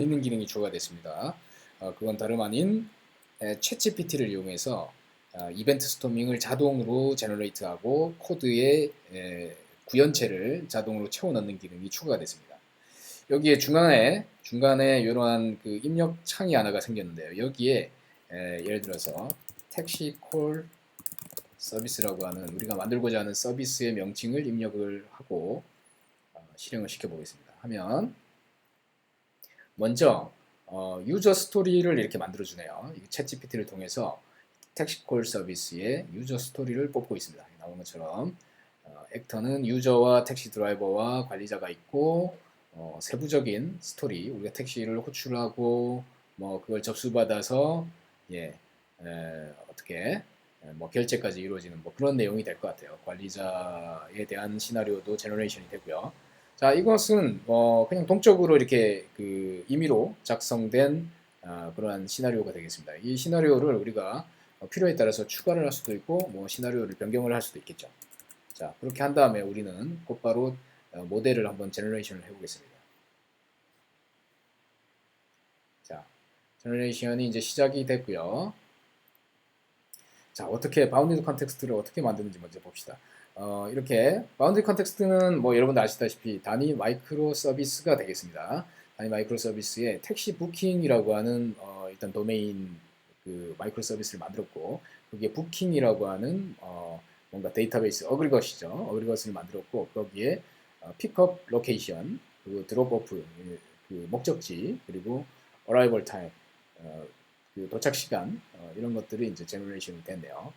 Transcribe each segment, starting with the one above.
있는 기능이 추가됐습니다. 그건 다름 아닌 챗GPT를 이용해서 이벤트 스토밍을 자동으로 제너레이트하고 코드의 구현체를 자동으로 채워 넣는 기능이 추가가 됐습니다. 여기에 중간에 이러한 그 입력 창이 하나가 생겼는데요. 여기에 예를 들어서 택시콜 서비스라고 하는 우리가 만들고자 하는 서비스의 명칭을 입력을 하고 실행을 시켜 보겠습니다. 하면 먼저 유저 스토리를 이렇게 만들어 주네요. 챗 GPT를 통해서 택시콜 서비스의 유저 스토리를 뽑고 있습니다. 나오는 것처럼 액터는 유저와 택시 드라이버와 관리자가 있고 세부적인 스토리, 우리가 택시를 호출하고 뭐 그걸 접수받아서 어떻게 뭐 결제까지 이루어지는 뭐 그런 내용이 될 것 같아요. 관리자에 대한 시나리오도 제너레이션이 되고요. 자, 이것은 그냥 동적으로 이렇게 그 임의로 작성된 그러한 시나리오가 되겠습니다. 이 시나리오를 우리가 필요에 따라서 추가를 할 수도 있고 뭐 시나리오를 변경을 할 수도 있겠죠. 자, 그렇게 한 다음에 우리는 곧바로 모델을 한번 제너레이션을 해보겠습니다. 자, 제너레이션이 이제 시작이 됐고요. 자, 어떻게 바운디드 컨텍스트를 어떻게 만드는지 먼저 봅시다. 이렇게 바운디드 컨텍스트는 뭐 여러분들 아시다시피 단위 마이크로 서비스가 되겠습니다. 단위 마이크로 서비스에 택시 부킹이라고 하는 일단 도메인 그 마이크로 서비스를 만들었고 거기에 부킹이라고 하는 뭔가 데이터베이스 어그리것이죠. 어그리것을 만들었고 거기에 픽업 로케이션 그리고 드롭 오프 그 목적지 그리고 어라이벌 타임 그 도착 시간 이런 것들이 이제 제너레이션이 됐네요.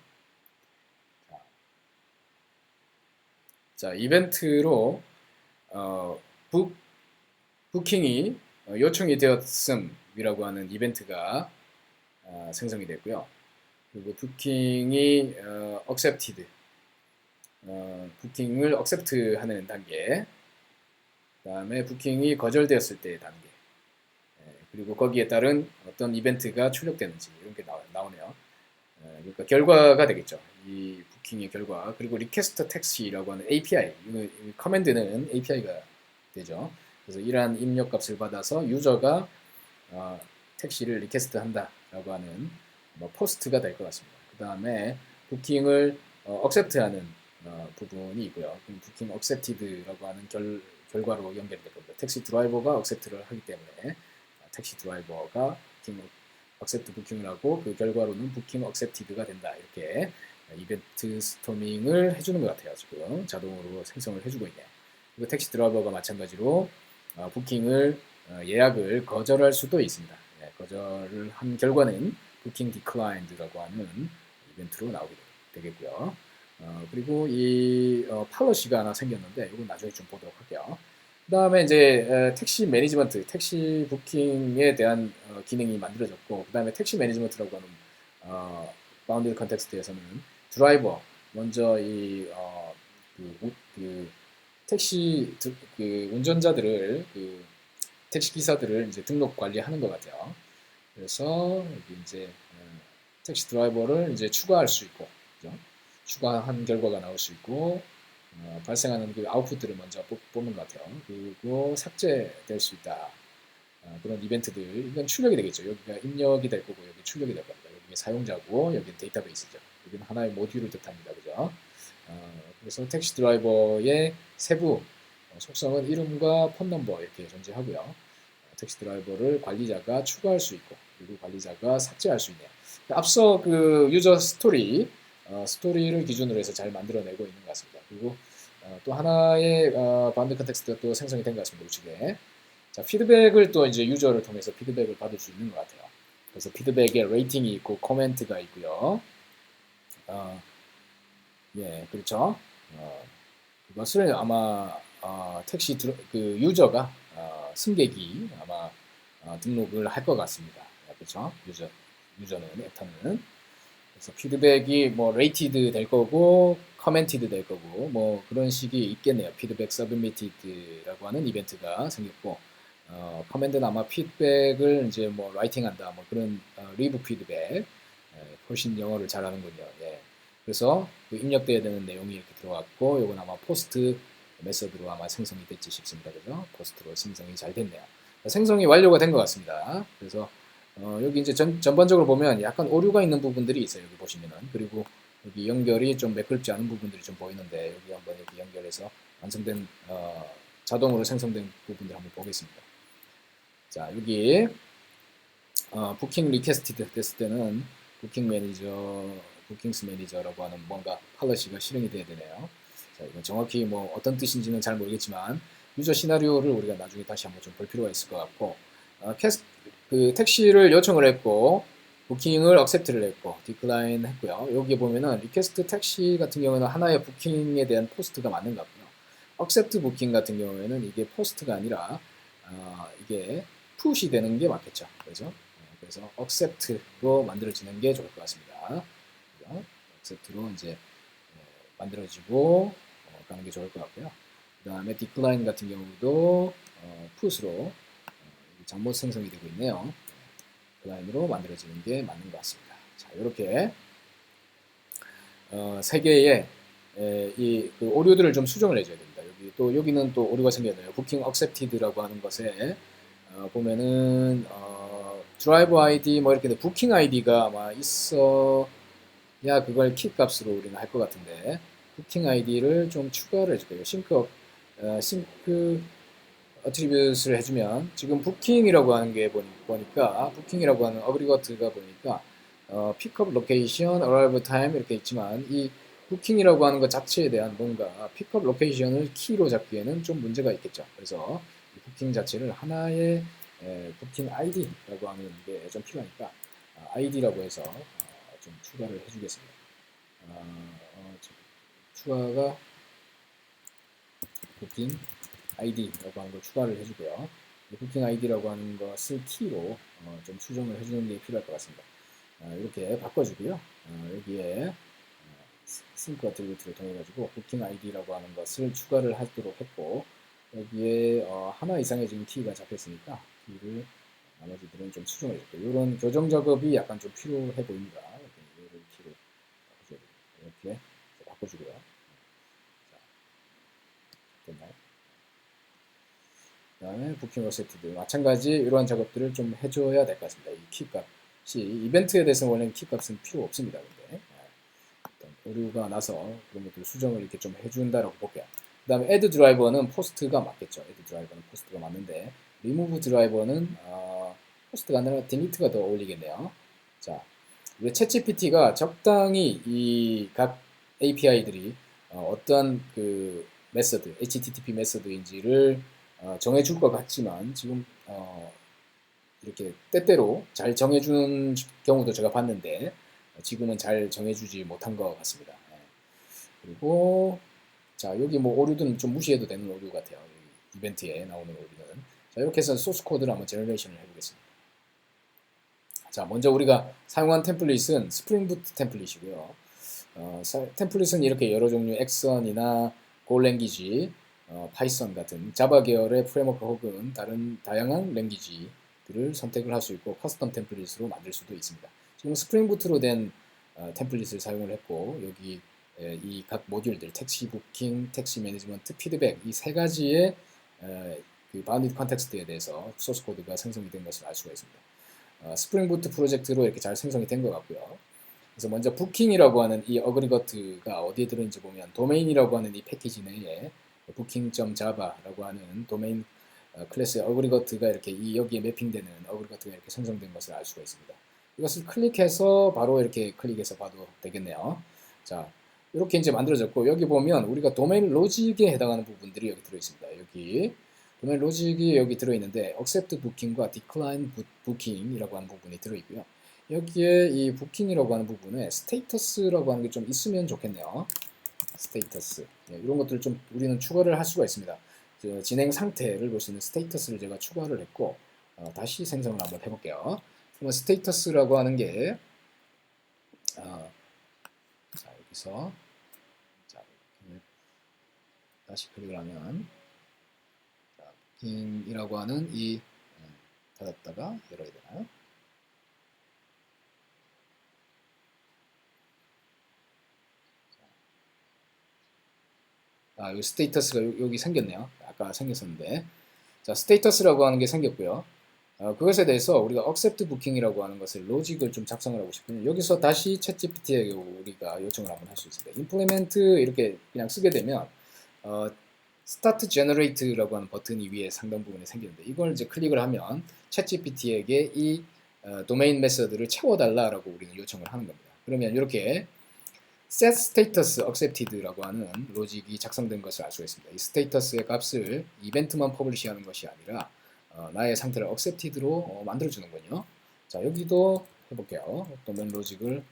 자, 이벤트로 어, 부킹이 요청이 되었음이라고 하는 이벤트가 생성이 됐고요. 그리고 부킹이 accepted, 부킹을 accept하는 단계, 그 다음에 부킹이 거절되었을 때의 단계, 그리고 거기에 따른 어떤 이벤트가 출력되는지 이런 게 나오네요. 그러니까 결과가 되겠죠. 이 부킹의 결과. 그리고 리퀘스트 택시라고 하는 API, 커맨드는 API가 되죠. 그래서 이러한 입력값을 받아서 유저가 택시를 리퀘스트 한다라고 하는 뭐 포스트가 될 것 같습니다. 그 다음에 부킹을 accept하는 부분이 있고요. 부킹 accepted라고 하는 결과로 연결이 될 겁니다. 택시 드라이버가 accept를 하기 때문에 택시 드라이버가 부킹 accept 부킹을 하고 그 결과로는 부킹 accepted가 된다. 이렇게 이벤트 스토밍을 해주는 것 같아요. 지금 자동으로 생성을 해주고 있네요. 그리고 택시 드라이버가 마찬가지로 부킹을 예약을 거절할 수도 있습니다. 거절을 한 결과는 부킹 디클라인드라고 하는 이벤트로 나오게 되겠고요. 그리고 이 팔러시가 하나 생겼는데 이건 나중에 좀 보도록 할게요. 그 다음에 이제 택시 매니지먼트, 택시 부킹에 대한 기능이 만들어졌고 그 다음에 택시 매니지먼트라고 하는 바운디드 컨텍스트에서는 드라이버, 먼저 이 택시 그 운전자들을 택시 기사들을 이제 등록 관리하는 것 같아요. 그래서 여기 이제 택시 드라이버를 이제 추가할 수 있고, 그죠? 추가한 결과가 나올 수 있고, 발생하는 그 아웃풋들을 먼저 뽑는 것 같아요. 그리고 삭제될 수 있다. 그런 이벤트들, 이건 출력이 되겠죠. 여기가 입력이 될 거고, 여기 출력이 될 겁니다. 여기 사용자고, 여기는 데이터베이스죠. 여기는 하나의 모듈을 뜻합니다. 그죠? 그래서 택시 드라이버의 세부 속성은 이름과 폰 넘버 이렇게 존재하고요. 택시 드라이버를 관리자가 추가할 수 있고, 그리고 관리자가 삭제할 수 있네요. 앞서 그 유저 스토리를 기준으로 해서 잘 만들어내고 있는 것 같습니다. 그리고 또 하나의 바운드 컨텍스트가 또 생성이 된 것 같습니다. 우측에. 자, 피드백을 또 이제 유저를 통해서 피드백을 받을 수 있는 것 같아요. 그래서 피드백에 레이팅이 있고 코멘트가 있고요. 예, 그렇죠. 그것을 아마 택시 그 유저가 승객이 아마 등록을 할 것 같습니다. 그렇죠. 유저는 액터는. 그래서 피드백이 뭐 레이티드 될 거고 커멘티드 될 거고 뭐 그런 식이 있겠네요. 피드백 서브미티드라고 하는 이벤트가 생겼고 커맨드는 아마 피드백을 이제 뭐 라이팅한다 뭐 그런 리브 피드백 훨씬 영어를 잘하는군요. 예. 그래서 그 입력돼야 되는 내용이 이렇게 들어갔고 이건 아마 포스트 메서드로 아마 생성이 됐지 싶습니다. 그죠? 포스트로 생성이 잘 됐네요. 생성이 완료가 된 것 같습니다. 그래서 여기 이제 전반적으로 보면 약간 오류가 있는 부분들이 있어요. 여기 보시면은. 그리고 여기 연결이 좀 매끄럽지 않은 부분들이 좀 보이는데 여기 한번 이렇게 연결해서 완성된 자동으로 생성된 부분들 한번 보겠습니다. 자, 여기 부킹 리퀘스트 됐을 때는 부킹 매니저, 부킹스 매니저라고 하는 뭔가 팔러시가 실행이 돼야 되네요. 자, 이건 정확히 뭐 어떤 뜻인지는 잘 모르겠지만 유저 시나리오를 우리가 나중에 다시 한번 좀 볼 필요가 있을 것 같고 그 택시를 요청을 했고 부킹을 억셉트를 했고 디클라인 했고요. 여기 보면은 리퀘스트 택시 같은 경우는 하나의 부킹에 대한 포스트가 맞는 것 같고요. 억셉트 부킹 같은 경우에는 이게 포스트가 아니라 이게 푸시 되는 게 맞겠죠. 그래서 accept로 만들어지는 게 좋을 것 같습니다. accept로 이제 만들어지고 가는 게 좋을 것 같고요. 그 다음에 decline 같은 경우도 put로 잘못 생성이 되고 있네요. decline으로 만들어지는 게 맞는 것 같습니다. 자, 이렇게 세 개의 그 오류들을 좀 수정을 해줘야 됩니다. 여기는 또 오류가 생겼네요. booking accepted라고 하는 것에 보면은 드라이브 아이디 뭐 이렇게 부킹 아이디가 아마 있어야 그걸 키 값으로 우리는 할 것 같은데 부킹 아이디를 좀 추가를 해줄게요. 싱크 어트리뷰트를 해주면 지금 부킹이라고 하는 게 보니까 부킹이라고 하는 어그리거트가 보니까 픽업 로케이션, 어라이브 타임 이렇게 있지만 이 부킹이라고 하는 것 자체에 대한 뭔가 픽업 로케이션을 키로 잡기에는 좀 문제가 있겠죠. 그래서 이 부킹 자체를 하나의 부킹 아이디라고 하는 게 좀 필요하니까 아이디라고 해서 좀 추가를 해주겠습니다. 추가가 부킹 아이디라고 하는 걸 추가를 해주고요. 부킹 아이디라고 하는 것을 키로 좀 수정을 해주는 게 필요할 것 같습니다. 이렇게 바꿔주고요. 여기에 싱크 어트리뷰트를 통해 가지고 부킹 아이디라고 하는 것을 추가를 하도록 했고 여기에 하나 이상의 지금 키가 잡혔으니까 키를 나머지들은 좀 수정해 줄게요. 이런 교정 작업이 약간 좀 필요해 보입니다. 이런 키를 이렇게 바꿔주고요. 자, 됐나요? 그 다음에 부킹 어세트드 마찬가지 이러한 작업들을 좀 해줘야 될 것 같습니다. 이 키값이 이벤트에 대해서는 원래는 키값은 필요 없습니다. 근데 어떤 오류가 나서 그런 것들 수정을 이렇게 좀 해준다라고 볼게요. 그 다음에 add 드라이버는 포스트가 맞겠죠. add 드라이버는 포스트가 맞는데 remove 드라이버는 포스트가 아니라 delete가 더 어울리겠네요. 자, 우리 챗GPT가 적당히 이 각 API들이 어떠한 그 메서드, HTTP 메서드인지를 정해줄 것 같지만 지금 이렇게 때때로 잘 정해주는 경우도 제가 봤는데 지금은 잘 정해주지 못한 것 같습니다. 그리고 자 여기 뭐 오류들은 좀 무시해도 되는 오류 같아요. 이벤트에 나오는 오류는. 자 이렇게 해서 소스 코드를 한번 제너레이션을 해보겠습니다. 자 먼저 우리가 사용한 템플릿은 스프링 부트 템플릿이고요. 템플릿은 이렇게 여러 종류 엑선이나 골랭귀지, 파이썬 같은 자바 계열의 프레임워크 혹은 다른 다양한 랭귀지들을 선택을 할 수 있고 커스텀 템플릿으로 만들 수도 있습니다. 지금 스프링 부트로 된 템플릿을 사용을 했고 여기 이 각 모듈들 택시 부킹, 택시 매니지먼트, 피드백 이 세 가지의 그 바운디드 컨텍스트에 대해서 소스 코드가 생성이 된 것을 알 수가 있습니다. 스프링 부트 프로젝트로 이렇게 잘 생성이 된 것 같고요. 그래서 먼저 부킹이라고 하는 이 어그리거트가 어디에 들어있는지 보면 도메인이라고 하는 이 패키지 내에 booking.java라고 하는 도메인 클래스의 어그리거트가 이렇게 여기에 매핑되는 어그리거트가 이렇게 생성된 것을 알 수가 있습니다. 이것을 클릭해서 바로 이렇게 클릭해서 봐도 되겠네요. 자, 이렇게 이제 만들어졌고 여기 보면 우리가 도메인 로직에 해당하는 부분들이 여기 들어있습니다. 여기 도메인 로직이 여기 들어있는데 accept booking과 decline booking이라고 하는 부분이 들어있고요. 여기에 이 부킹이라고 하는 부분에 스테이터스라고 하는 게 좀 있으면 좋겠네요. 스테이터스 이런 것들을 좀 우리는 추가를 할 수가 있습니다. 진행 상태를 볼 수 있는 스테이터스를 제가 추가를 했고 다시 생성을 한번 해볼게요. 그러면 스테이터스라고 하는 게 자, 여기서 자, 다시 클릭을 하면 자, 부킹이라고 하는 이 닫았다가 열어야 되나요? 여기 스테이터스가 여기 생겼네요. 아까 생겼었는데 자, 스테이터스라고 하는 게 생겼고요. 그것에 대해서 우리가 accept booking이라고 하는 것을 로직을 좀 작성을 하고 싶으면 여기서 다시 챗GPT에게 우리가 요청을 한번 할 수 있습니다. implement 이렇게 그냥 쓰게 되면 start generate라고 하는 버튼이 위에 상단 부분에 생기는데 이걸 이제 클릭을 하면 챗GPT에게 이 도메인 메서드를 채워달라라고 우리는 요청을 하는 겁니다. 그러면 이렇게 set status accepted라고 하는 로직이 작성된 것을 알 수가 있습니다. 이 스테이터스의 값을 이벤트만 퍼블리시하는 것이 아니라 나의 상태를 accepted로 만들어주는군요. 자, 여기도 해볼게요. 도메인 로직을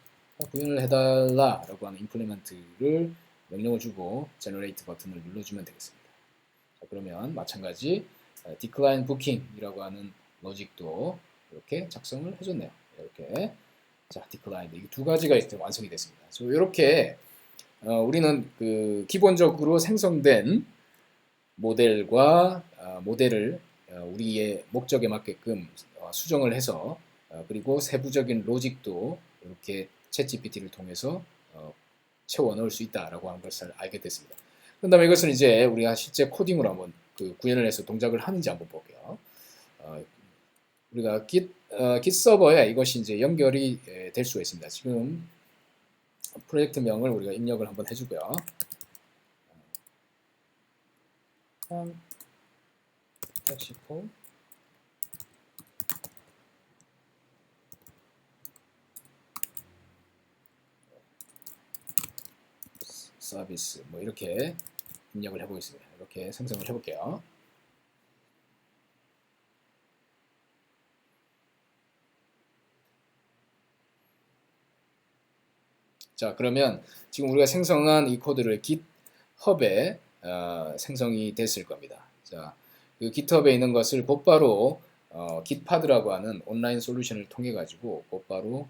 구현을 해달라라고 하는 implement를 명령을 주고 generate 버튼을 눌러주면 되겠습니다. 자, 그러면 마찬가지 decline booking이라고 하는 로직도 이렇게 작성을 해줬네요. 이렇게 자, decline 이 두 가지가 이제 완성이 됐습니다. 이렇게 우리는 그 기본적으로 생성된 모델과 모델을 우리의 목적에 맞게끔 수정을 해서 그리고 세부적인 로직도 이렇게 챗GPT를 통해서 채워 넣을 수 있다라고 하는 것을 알게 됐습니다. 그다음에 이것을 이제 우리가 실제 코딩으로 한번 그 구현을 해서 동작을 하는지 한번 볼게요. 우리가 Git 서버에 이것이 이제 연결이 될 수가 있습니다. 지금 프로젝트명을 우리가 입력을 한번 해주고요. 텍시포 서비스 뭐 이렇게 입력을 해보겠습니다. 이렇게 생성을 해볼게요. 자, 그러면 지금 우리가 생성한 이 코드를 GitHub에 생성이 됐을 겁니다. 자, 그 GitHub에 있는 것을 곧바로 Gitpad라고 하는 온라인 솔루션을 통해 가지고 곧바로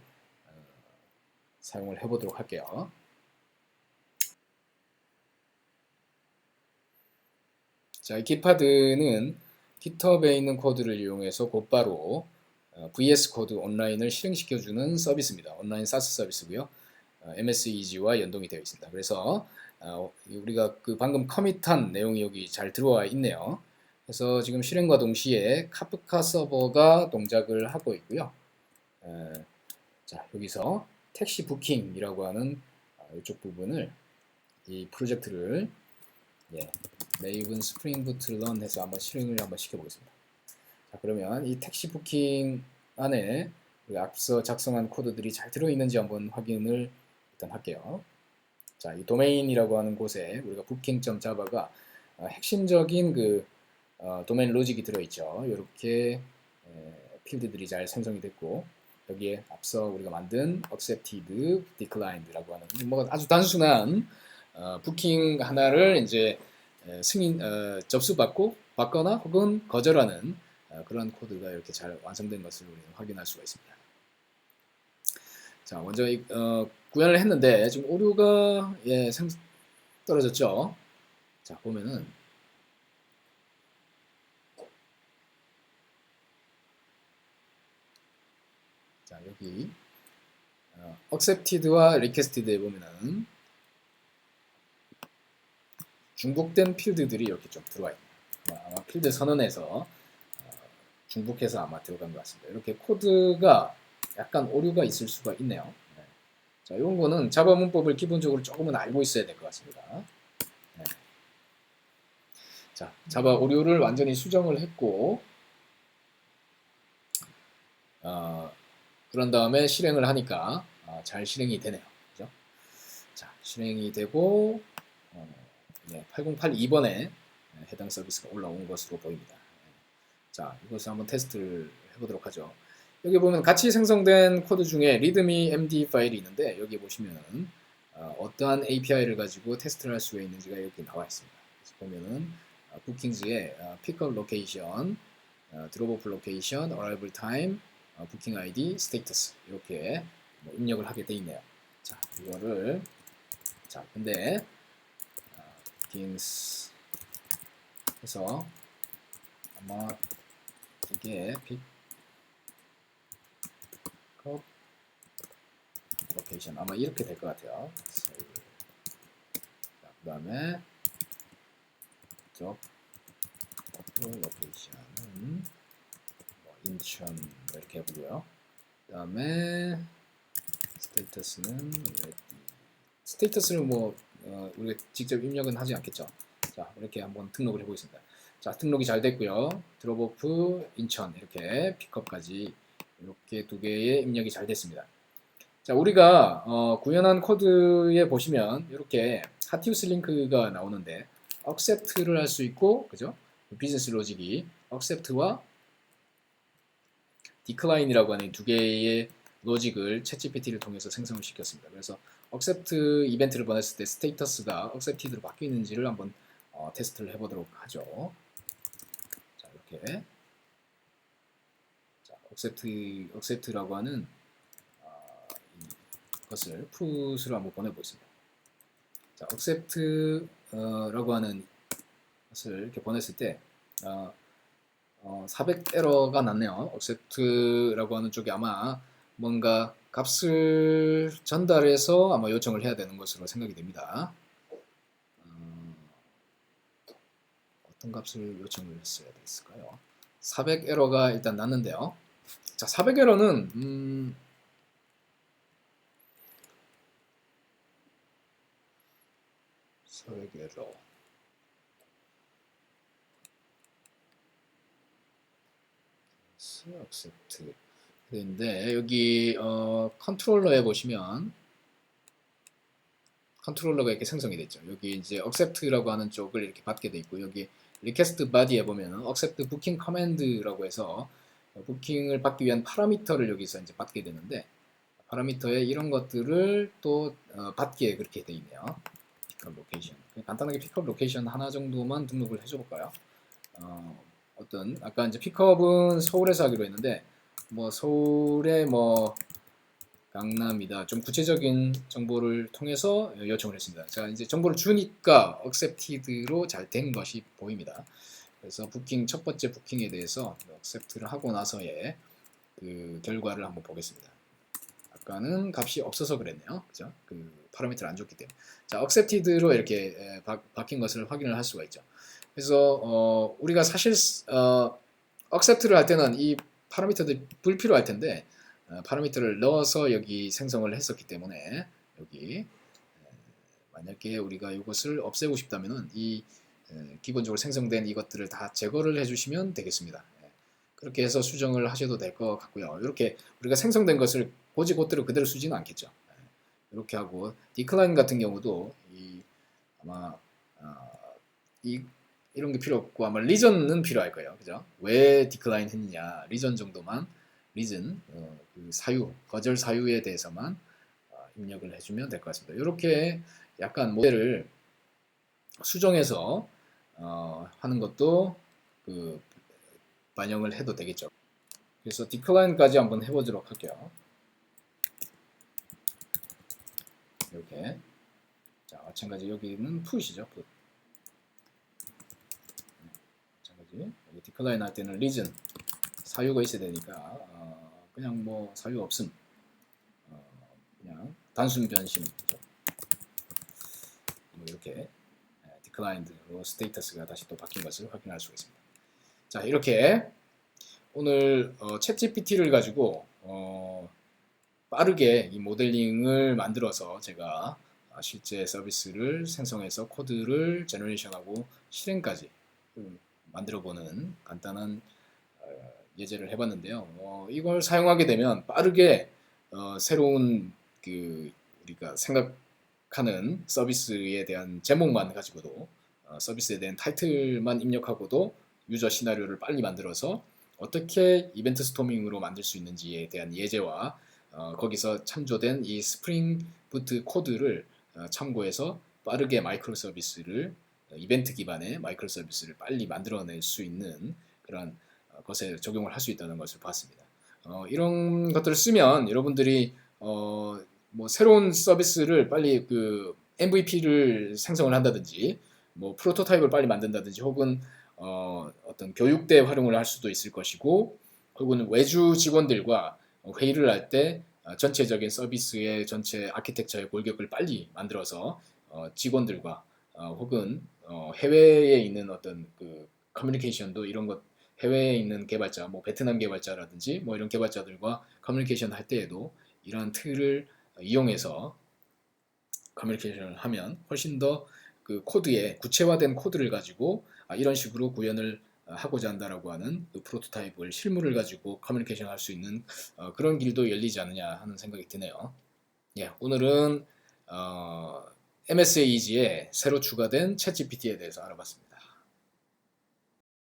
사용을 해보도록 할게요. 자, 이 Gitpad는 GitHub에 있는 코드를 이용해서 곧바로 VS 코드 온라인을 실행시켜주는 서비스입니다. 온라인 SaaS 서비스고요. MS Easy와 연동이 되어 있습니다. 그래서 우리가 그 방금 커밋한 내용이 여기 잘 들어와 있네요. 그래서 지금 실행과 동시에 카프카 서버가 동작을 하고 있고요. 자, 여기서 택시 부킹이라고 하는 이쪽 부분을 이 프로젝트를 메이븐 스프링 부트 런 해서 한번 실행을 한번 시켜보겠습니다. 자, 그러면 이 택시 부킹 안에 앞서 작성한 코드들이 잘 들어있는지 한번 확인을 일단 할게요. 자, 이 도메인이라고 하는 곳에 우리가 booking.java가 핵심적인 그 도메인 로직이 들어있죠. 이렇게 필드들이 잘 생성이 됐고 여기에 앞서 우리가 만든 accepted, declined라고 하는 뭐 아주 단순한 부킹 하나를 이제 접수받고 받거나 혹은 거절하는 그런 코드가 이렇게 잘 완성된 것을 우리는 확인할 수가 있습니다. 자, 먼저 구현을 했는데 지금 오류가 떨어졌죠. 자, 보면은 자, 여기 accepted와 requested에 보면은 중복된 필드들이 이렇게 좀 들어와 있네요. 아마 필드 선언에서 중복해서 아마 들어간 것 같습니다. 이렇게 코드가 약간 오류가 있을 수가 있네요. 자, 이런 거는 자바 문법을 기본적으로 조금은 알고 있어야 될 것 같습니다. 자, 자바 오류를 완전히 수정을 했고 그런 다음에 실행을 하니까 잘 실행이 되네요. 그죠? 자, 실행이 되고 8082번에 해당 서비스가 올라온 것으로 보입니다. 자, 이것을 한번 테스트를 해보도록 하죠. 여기 보면 같이 생성된 코드 중에 readme md 파일이 있는데 여기 보시면은 어떠한 API를 가지고 테스트를 할 수가 있는지가 이렇게 나와 있습니다. 그래서 보면은 부킹즈의 pick-up location, drop-off location, arrival time, booking ID, status 이렇게 뭐 입력을 하게 돼 있네요. 자, 이거를 자, 근데 bookings 해서 아마 이게 pick-up location 아마 이렇게 될 것 같아요. 자, 그 다음에 drop 로케이션은 뭐 인천 이렇게 해보고요. 그 다음에 스테이터스는 스테이터스를 뭐 우리가 직접 입력은 하지 않겠죠. 자, 이렇게 한번 등록을 해보겠습니다. 자, 등록이 잘 됐고요. 드롭오프 인천 이렇게 픽업까지 이렇게 두 개의 입력이 잘 됐습니다. 자, 우리가 구현한 코드에 보시면 이렇게 하티우스 링크가 나오는데 accept를 할 수 있고, 그죠? 비즈니스 로직이 accept와 decline이라고 하는 두 개의 로직을 챗GPT를 통해서 생성을 시켰습니다. 그래서 accept 이벤트를 보냈을 때 스테이터스가 accepted로 바뀌는지를 한번 테스트를 해보도록 하죠. 자, 이렇게 자, accept라고 하는 것을 푸시로 한번 보내보겠습니다. 자, accept라고 하는 것을 이렇게 보냈을 때 400 에러가 났네요. accept라고 하는 쪽이 아마 뭔가 값을 전달해서 아마 요청을 해야 되는 것으로 생각이 됩니다. 어떤 값을 요청을 했어야 됐을까요? 400 에러가 일단 났는데요. 자, 400 에러는 400 에러 accept 근데 여기 컨트롤러에 보시면 컨트롤러가 이렇게 생성이 됐죠. 여기 이제 accept라고 하는 쪽을 이렇게 받게 돼 있고 여기 request body에 보면 accept booking command라고 해서 부킹을 받기 위한 파라미터를 여기서 이제 받게 되는데 파라미터에 이런 것들을 또 받게 그렇게 돼 있네요. 픽업 로케이션. 간단하게 픽업 로케이션 하나 정도만 등록을 해줘 볼까요? 어떤 아까 이제 픽업은 서울에서 하기로 했는데 뭐 서울의 뭐 강남이다. 좀 구체적인 정보를 통해서 요청을 했습니다. 자, 이제 정보를 주니까 accepted로 잘 된 것이 보입니다. 그래서 부킹 첫 번째 부킹에 대해서 accept를 하고 나서의 그 결과를 한번 보겠습니다. 아까는 값이 없어서 그랬네요. 그죠? 그 파라미터를 안 줬기 때문에. 자, accepted로 이렇게 바뀐 것을 확인을 할 수가 있죠. 그래서 우리가 사실 accept를 할 때는 이 파라미터들이 불필요할 텐데 파라미터를 넣어서 여기 생성을 했었기 때문에 여기 만약에 우리가 이것을 없애고 싶다면은 이 기본적으로 생성된 이것들을 다 제거를 해주시면 되겠습니다. 그렇게 해서 수정을 하셔도 될 것 같고요. 이렇게 우리가 생성된 것을 고지고대로 그대로 쓰지는 않겠죠. 이렇게 하고 decline 같은 경우도 아마 이런 게 필요 없고 아마 리전은 필요할 거예요. 그죠? 왜 decline 했느냐 리전 정도만 리전 그 사유 거절 사유에 대해서만 입력을 해주면 될 것 같습니다. 이렇게 약간 모델을 수정해서 하는 것도 그 반영을 해도 되겠죠. 그래서 decline까지 한번 해보도록 할게요. 이렇게 자 마찬가지 여기는 push이죠. put. 마찬가지 여기 decline 할 때는 reason 사유가 있어야 되니까 그냥 뭐 사유 없음 그냥 단순 변심이죠. 뭐 이렇게 declined로 스테이터스가 다시 또 바뀐 것을 확인할 수가 있습니다. 자 이렇게 오늘 챗GPT를 가지고 빠르게 이 모델링을 만들어서 제가 실제 서비스를 생성해서 코드를 제너레이션하고 실행까지 만들어보는 간단한 예제를 해봤는데요. 이걸 사용하게 되면 빠르게 새로운 그 우리가 생각하는 서비스에 대한 제목만 가지고도 서비스에 대한 타이틀만 입력하고도 유저 시나리오를 빨리 만들어서 어떻게 이벤트 스토밍으로 만들 수 있는지에 대한 예제와 거기서 참조된 이 스프링 부트 코드를 참고해서 빠르게 마이크로 서비스를 이벤트 기반의 마이크로 서비스를 빨리 만들어낼 수 있는 그런 것에 적용을 할 수 있다는 것을 봤습니다. 이런 것들을 쓰면 여러분들이 뭐 새로운 서비스를 빨리 그 MVP를 생성을 한다든지 뭐 프로토타입을 빨리 만든다든지 혹은 어떤 교육대 활용을 할 수도 있을 것이고 혹은 외주 직원들과 회의를 할 때 전체적인 서비스의 전체 아키텍처의 골격을 빨리 만들어서 직원들과 혹은 해외에 있는 어떤 그 커뮤니케이션도 이런 것 해외에 있는 개발자, 뭐 베트남 개발자라든지 뭐 이런 개발자들과 커뮤니케이션 할 때에도 이러한 틀을 이용해서 커뮤니케이션을 하면 훨씬 더 그 코드에 구체화된 코드를 가지고 이런 식으로 구현을 하고자 한다라고 하는 그 프로토타입을 실물을 가지고 커뮤니케이션 할 수 있는 그런 길도 열리지 않느냐 하는 생각이 드네요. 예, 오늘은 MSAeasy에 새로 추가된 챗GPT에 대해서 알아봤습니다.